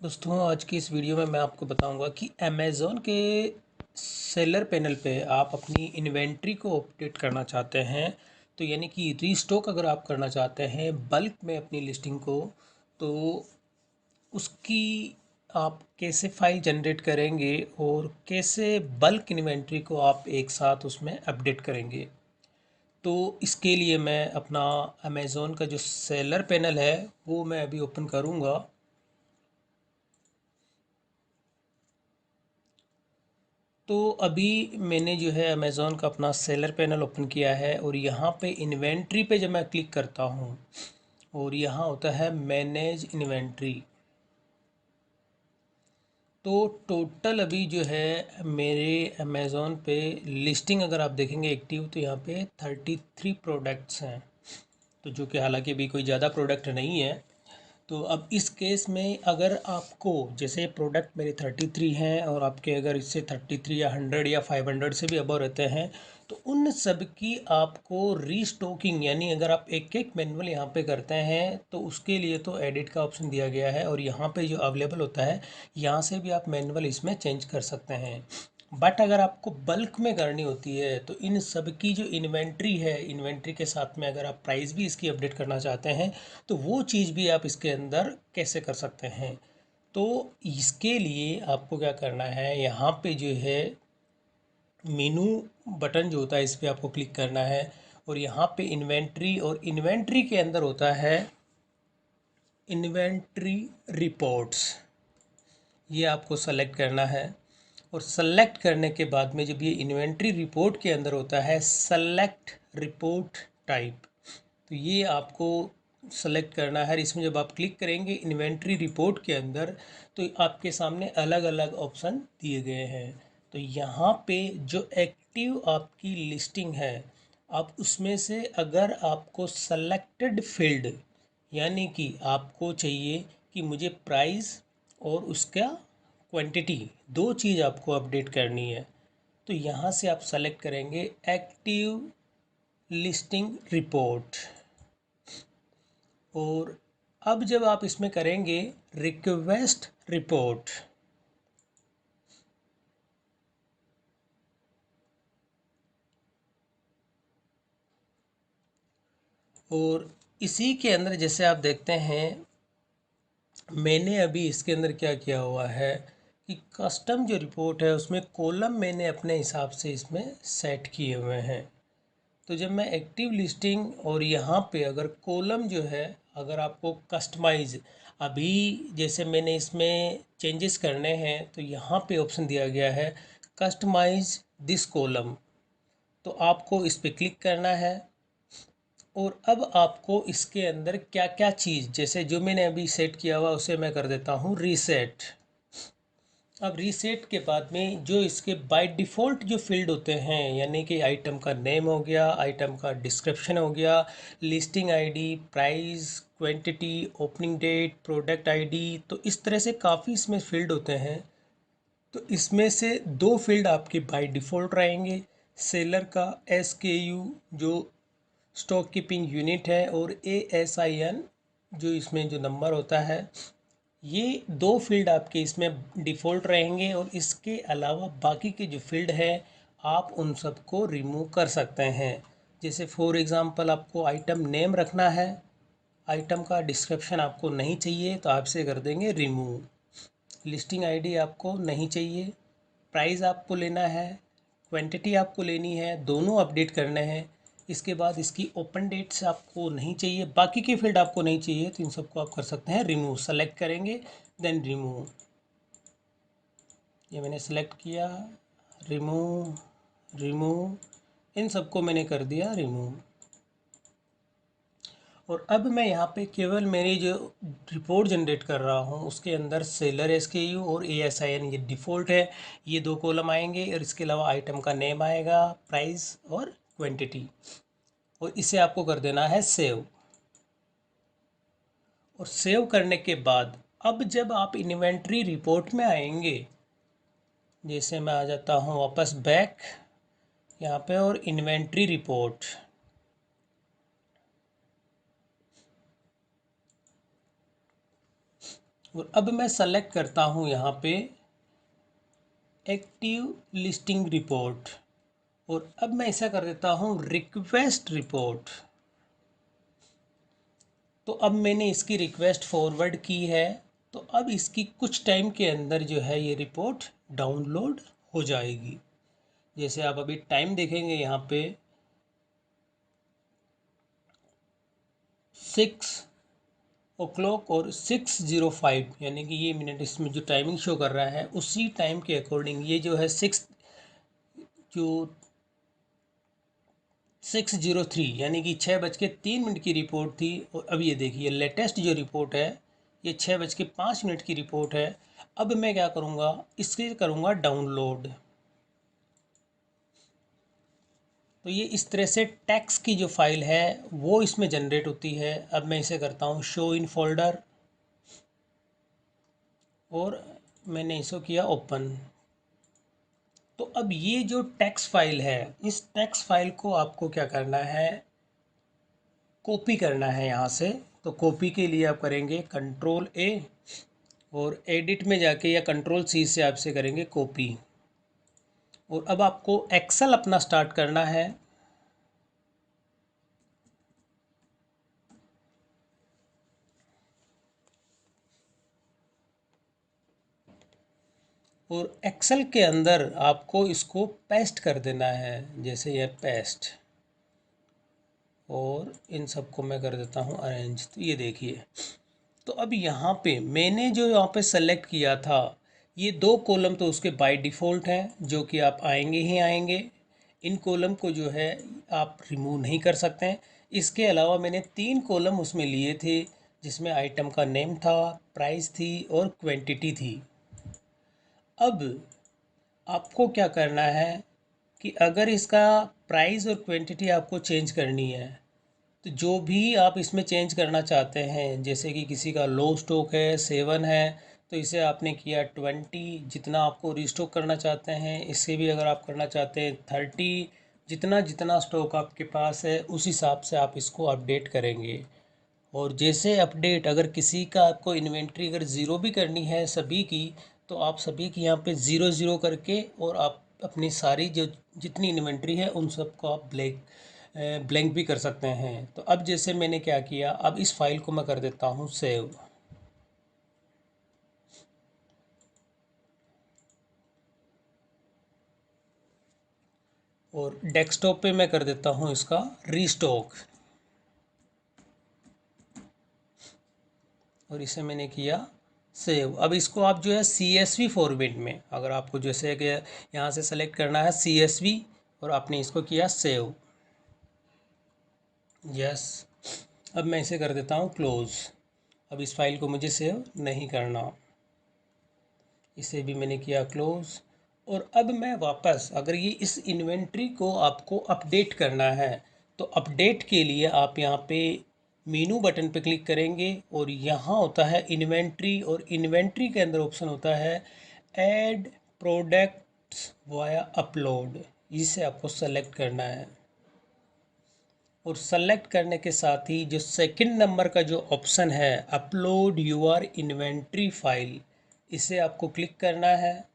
दोस्तों आज की इस वीडियो में मैं आपको बताऊंगा कि अमेज़ॉन के सेलर पैनल पे आप अपनी इन्वेंट्री को अपडेट करना चाहते हैं तो यानी कि रीस्टॉक अगर आप करना चाहते हैं बल्क में अपनी लिस्टिंग को, तो उसकी आप कैसे फ़ाइल जनरेट करेंगे और कैसे बल्क इन्वेंट्री को आप एक साथ उसमें अपडेट करेंगे। तो इसके लिए मैं अपना अमेज़ॉन का जो सेलर पैनल है वो मैं अभी ओपन करूँगा। तो अभी मैंने जो है अमेज़ॉन का अपना सेलर पैनल ओपन किया है और यहाँ पे इन्वेंट्री पे जब मैं क्लिक करता हूँ और यहाँ होता है मैनेज इन्वेंट्री, तो टोटल अभी जो है मेरे अमेज़ॉन पे लिस्टिंग अगर आप देखेंगे एक्टिव, तो यहाँ पे 33 प्रोडक्ट्स हैं। तो जो कि हालांकि अभी कोई ज़्यादा प्रोडक्ट नहीं है। तो अब इस केस में अगर आपको जैसे प्रोडक्ट मेरे 33 हैं और आपके अगर इससे 33 या 100 या 500 से भी अबव रहते हैं, तो उन सब की आपको रीस्टॉकिंग, यानी अगर आप एक एक मैनुअल यहाँ पे करते हैं तो उसके लिए तो एडिट का ऑप्शन दिया गया है और यहाँ पे जो अवेलेबल होता है यहाँ से भी आप मैनुअल इसमें चेंज कर सकते हैं। बट अगर आपको बल्क में करनी होती है तो इन सब की जो इन्वेंट्री है, इन्वेंट्री के साथ में अगर आप प्राइस भी इसकी अपडेट करना चाहते हैं तो वो चीज़ भी आप इसके अंदर कैसे कर सकते हैं। तो इसके लिए आपको क्या करना है, यहाँ पे जो है मेनू बटन जो होता है इस पर आपको क्लिक करना है और यहाँ पे इन्वेंट्री, और इन्वेंट्री के अंदर होता है इन्वेंट्री रिपोर्ट्स, ये आपको सेलेक्ट करना है। और सेलेक्ट करने के बाद में जब ये इन्वेंट्री रिपोर्ट के अंदर होता है सेलेक्ट रिपोर्ट टाइप, तो ये आपको सेलेक्ट करना है। इसमें जब आप क्लिक करेंगे इन्वेंट्री रिपोर्ट के अंदर तो आपके सामने अलग अलग ऑप्शन दिए गए हैं। तो यहाँ पे जो एक्टिव आपकी लिस्टिंग है, आप उसमें से अगर आपको सेलेक्टेड फील्ड, यानी कि आपको चाहिए कि मुझे प्राइस और उसका क्वांटिटी, दो चीज़ आपको अपडेट करनी है, तो यहाँ से आप सेलेक्ट करेंगे एक्टिव लिस्टिंग रिपोर्ट। और अब जब आप इसमें करेंगे रिक्वेस्ट रिपोर्ट, और इसी के अंदर जैसे आप देखते हैं मैंने अभी इसके अंदर क्या किया हुआ है कि कस्टम जो रिपोर्ट है उसमें कॉलम मैंने अपने हिसाब से इसमें सेट किए हुए हैं। तो जब मैं एक्टिव लिस्टिंग और यहाँ पे अगर कॉलम जो है, अगर आपको कस्टमाइज, अभी जैसे मैंने इसमें चेंजेस करने हैं तो यहाँ पे ऑप्शन दिया गया है कस्टमाइज दिस कॉलम, तो आपको इस पे क्लिक करना है। और अब आपको इसके अंदर क्या क्या चीज़, जैसे जो मैंने अभी सेट किया हुआ उसे मैं कर देता हूँ रीसेट। अब रीसेट के बाद में जो इसके बाय डिफ़ॉल्ट जो फील्ड होते हैं, यानी कि आइटम का नेम हो गया, आइटम का डिस्क्रिप्शन हो गया, listing ID, price, quantity, opening date, product ID, तो इस तरह से काफ़ी इसमें फील्ड होते हैं। तो इसमें से दो फील्ड आपके बाय डिफ़ॉल्ट रहेंगे, सेलर का SKU जो स्टॉक कीपिंग यूनिट है, और ASIN जो इसमें जो नंबर होता है, ये दो फील्ड आपके इसमें डिफ़ॉल्ट रहेंगे। और इसके अलावा बाकी के जो फील्ड है आप उन सबको रिमूव कर सकते हैं। जैसे फॉर एग्ज़ाम्पल आपको आइटम नेम रखना है, आइटम का डिस्क्रिप्शन आपको नहीं चाहिए तो आप इसे कर देंगे रिमूव, लिस्टिंग आईडी आपको नहीं चाहिए, प्राइस आपको लेना है, क्वांटिटी आपको लेनी है, दोनों अपडेट करने हैं। इसके बाद इसकी ओपन डेट्स आपको नहीं चाहिए, बाकी के फील्ड आपको नहीं चाहिए, तो इन सबको आप कर सकते हैं रिमूव, सेलेक्ट करेंगे देन रिमूव। ये मैंने सेलेक्ट किया, रिमूव, रिमूव, इन सबको मैंने कर दिया रिमूव। और अब मैं यहाँ पे केवल मेरी जो रिपोर्ट जनरेट कर रहा हूँ उसके अंदर सेलर SKU और ASIN ये डिफ़ॉल्ट है, ये दो कॉलम आएंगे, और इसके अलावा आइटम का नेम आएगा, प्राइस और क्वांटिटी, और इसे आपको कर देना है सेव। और सेव करने के बाद अब जब आप इन्वेंट्री रिपोर्ट में आएंगे, जैसे मैं आ जाता हूँ वापस बैक यहाँ पे और इन्वेंट्री रिपोर्ट, और अब मैं सेलेक्ट करता हूँ यहाँ पे एक्टिव लिस्टिंग रिपोर्ट, और अब मैं ऐसा कर देता हूँ रिक्वेस्ट रिपोर्ट। तो अब मैंने इसकी रिक्वेस्ट फॉरवर्ड की है, तो अब इसकी कुछ टाइम के अंदर जो है ये रिपोर्ट डाउनलोड हो जाएगी। जैसे आप अभी टाइम देखेंगे यहाँ पे 6 o'clock और 6:05, यानी कि ये मिनट इसमें जो टाइमिंग शो कर रहा है उसी टाइम के अकॉर्डिंग ये जो है 6:03, यानी कि 6:03 की रिपोर्ट थी। और अब ये देखिए लेटेस्ट जो रिपोर्ट है ये 6:05 की रिपोर्ट है। अब मैं क्या करूँगा, इसके करूँगा डाउनलोड। तो ये इस तरह से टैक्स की जो फाइल है वो इसमें जनरेट होती है। अब मैं इसे करता हूँ शो इन फोल्डर, और मैंने इसको किया ओपन। तो अब ये जो टैक्स फाइल है, इस टैक्स फाइल को आपको क्या करना है, कॉपी करना है यहाँ से। तो कॉपी के लिए आप करेंगे Ctrl+A, और एडिट में जाके या Ctrl+C से आपसे करेंगे कॉपी। और अब आपको एक्सेल अपना स्टार्ट करना है। और एक्सेल के अंदर आपको इसको पेस्ट कर देना है, जैसे यह पेस्ट, और इन सबको मैं कर देता हूँ अरेंज। तो ये देखिए, तो अब यहाँ पे मैंने जो यहाँ पे सेलेक्ट किया था ये 2 कॉलम तो उसके बाय डिफ़ॉल्ट हैं, जो कि आप आएंगे ही आएंगे। इन कॉलम को जो है आप रिमूव नहीं कर सकते हैं। इसके अलावा मैंने 3 कॉलम उसमें लिए थे, जिसमें आइटम का नेम था, प्राइस थी और क्वांटिटी थी। अब आपको क्या करना है कि अगर इसका प्राइस और क्वांटिटी आपको चेंज करनी है, तो जो भी आप इसमें चेंज करना चाहते हैं, जैसे कि किसी का लो स्टॉक है 7 है, तो इसे आपने किया 20। जितना आपको रिस्टॉक करना चाहते हैं इससे भी अगर आप करना चाहते हैं 30। जितना जितना स्टॉक आपके पास है उस हिसाब से आप इसको अपडेट करेंगे। और जैसे अपडेट अगर किसी का आपको इन्वेंट्री अगर ज़ीरो भी करनी है सभी की, तो आप सभी की यहाँ पे 0 0 करके, और आप अपनी सारी जो जितनी इन्वेंट्री है उन सबको आप ब्लैंक भी कर सकते हैं। तो अब जैसे मैंने क्या किया, अब इस फाइल को मैं कर देता हूँ सेव। और डेस्कटॉप पे मैं कर देता हूँ इसका रीस्टॉक, और इसे मैंने किया सेव। अब इसको आप जो है CSV फॉर्मेट में, अगर आपको जैसे कि यहाँ से सेलेक्ट करना है CSV, और आपने इसको किया सेव, यस। अब मैं इसे कर देता हूँ क्लोज़। अब इस फाइल को मुझे सेव नहीं करना, इसे भी मैंने किया क्लोज़। और अब मैं वापस, अगर ये इस इन्वेंट्री को आपको अपडेट करना है, तो अपडेट के लिए आप यहाँ पे मेनू बटन पे क्लिक करेंगे, और यहाँ होता है इन्वेंट्री, और इन्वेंट्री के अंदर ऑप्शन होता है ऐड प्रोडक्ट्स वाया अपलोड। इसे आपको सेलेक्ट करना है, और सेलेक्ट करने के साथ ही जो सेकंड नंबर का जो ऑप्शन है अपलोड योर इन्वेंट्री फाइल, इसे आपको क्लिक करना है।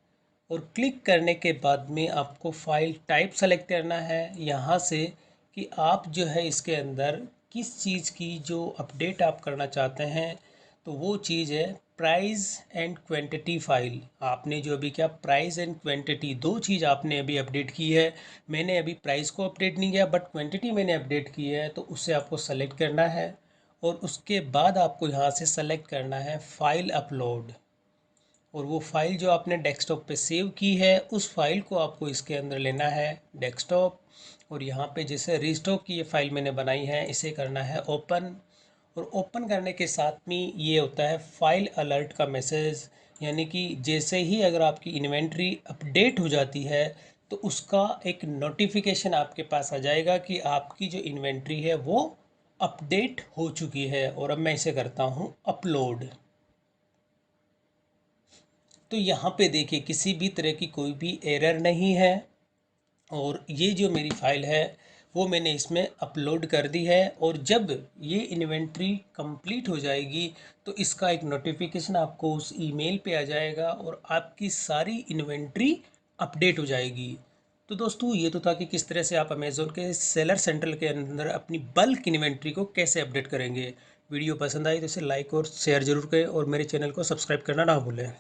और क्लिक करने के बाद में आपको फ़ाइल टाइप सेलेक्ट करना है यहाँ से, कि आप जो है इसके अंदर किस चीज़ की जो अपडेट आप करना चाहते हैं। तो वो चीज़ है प्राइस एंड क्वांटिटी फाइल। आपने जो अभी क्या प्राइस एंड क्वांटिटी 2 चीज़ आपने अभी अपडेट की है। मैंने अभी प्राइस को अपडेट नहीं किया, बट क्वांटिटी मैंने अपडेट की है, तो उसे आपको सेलेक्ट करना है। और उसके बाद आपको यहाँ से सेलेक्ट करना है फाइल अपलोड, और वो फाइल जो आपने डेस्कटॉप पे सेव की है उस फाइल को आपको इसके अंदर लेना है डेस्कटॉप। और यहाँ पे जैसे रिस्टॉक की ये फाइल मैंने बनाई है, इसे करना है ओपन। और ओपन करने के साथ में ये होता है फाइल अलर्ट का मैसेज, यानी कि जैसे ही अगर आपकी इन्वेंट्री अपडेट हो जाती है, तो उसका एक नोटिफिकेशन आपके पास आ जाएगा कि आपकी जो इन्वेंट्री है वो अपडेट हो चुकी है। और अब मैं इसे करता हूँ अपलोड। तो यहाँ पे देखिए किसी भी तरह की कोई भी एरर नहीं है, और ये जो मेरी फ़ाइल है वो मैंने इसमें अपलोड कर दी है। और जब ये इन्वेंट्री कंप्लीट हो जाएगी तो इसका एक नोटिफिकेशन आपको उस ईमेल पे आ जाएगा और आपकी सारी इन्वेंट्री अपडेट हो जाएगी। तो दोस्तों ये तो था कि किस तरह से आप अमेज़ोन के सेलर सेंट्रल के अंदर अपनी बल्क इन्वेंट्री को कैसे अपडेट करेंगे। वीडियो पसंद आई तो इसे लाइक और शेयर ज़रूर करें और मेरे चैनल को सब्सक्राइब करना ना भूलें।